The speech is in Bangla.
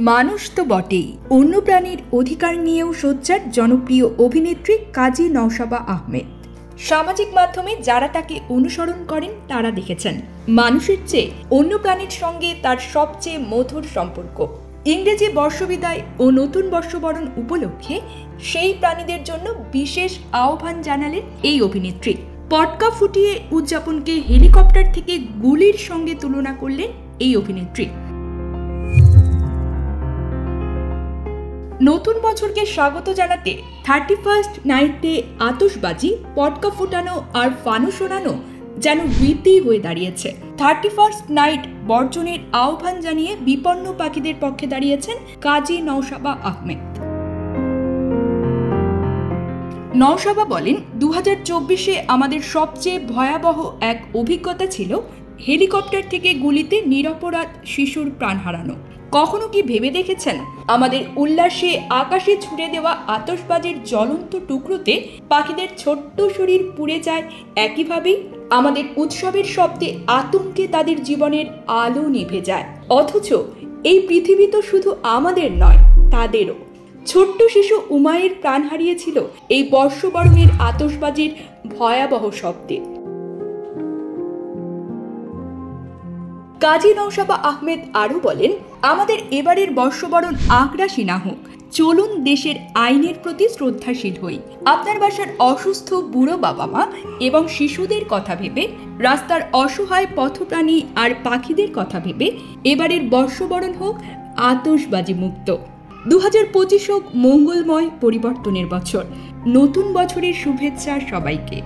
মানুষ তো বটেই, অন্য প্রাণীর অধিকার নিয়েও সোচ্চার জনপ্রিয় অভিনেত্রী কাজী নওশাবা আহমেদ। সামাজিক মাধ্যমে যারা তাকে অনুসরণ করেন তারা দেখেছেন মানুষের চেয়ে অন্য প্রাণীর সঙ্গে তার সবচেয়ে মধুর সম্পর্ক। ইংরেজি বর্ষবিদায় ও নতুন বর্ষবরণ উপলক্ষে সেই প্রাণীদের জন্য বিশেষ আহ্বান জানালেন এই অভিনেত্রী। পটকা ফুটিয়ে উদযাপনকে হেলিকপ্টার থেকে গুলির সঙ্গে তুলনা করলেন এই অভিনেত্রী। নতুন বছরকে স্বাগত জানাতে 31st নাইটে আতশবাজি, পটকা ফুটানো আর ফানুস ওড়ানো যেন রীতি হয়ে দাঁড়িয়েছে। 31st নাইট বর্জনের আহ্বান জানিয়ে বিপন্ন পাখিদের পক্ষে দাঁড়িয়েছেন কাজী নওশাবা আহমেদ। নওশাবা বলেন, 2024-এ আমাদের সবচেয়ে ভয়াবহ এক অভিজ্ঞতা ছিল হেলিকপ্টার থেকে গুলিতে নিরপরাধ শিশুর প্রাণ হারানো। কখনো কি ভেবে দেখেছেন আমাদের উল্লাসে আকাশে ছুড়ে দেওয়া আতশবাজির জ্বলন্ত টুকরোতে পাখিদের ছোট্ট শরীর পুড়ে যায়? একইভাবেই আমাদের উৎসবের শব্দে আতঙ্কে তাদের জীবনের আলো নিভে যায়। অথচ এই পৃথিবী তো শুধু আমাদের নয়, তাদেরও। ছোট্ট শিশু উমায়ের প্রাণ হারিয়েছিল এই বর্ষবরণের আতশবাজির ভয়াবহ শব্দে। কাজী নওশাবা আহমেদ আরও বলেন, আমাদের এবারের বর্ষবরণ আগ্রাসী না হোক, চলুন দেশের আইনের প্রতি শ্রদ্ধাশীল হই। আপনার বাসার অসুস্থ বুড়ো বাবা মা এবং শিশুদের কথা ভেবে, রাস্তার অসহায় পথপ্রাণী আর পাখিদের কথা ভেবে এবারের বর্ষবরণ হোক আতশবাজি মুক্ত। 2025 হোক মঙ্গলময় পরিবর্তনের বছর। নতুন বছরের শুভেচ্ছা সবাইকে।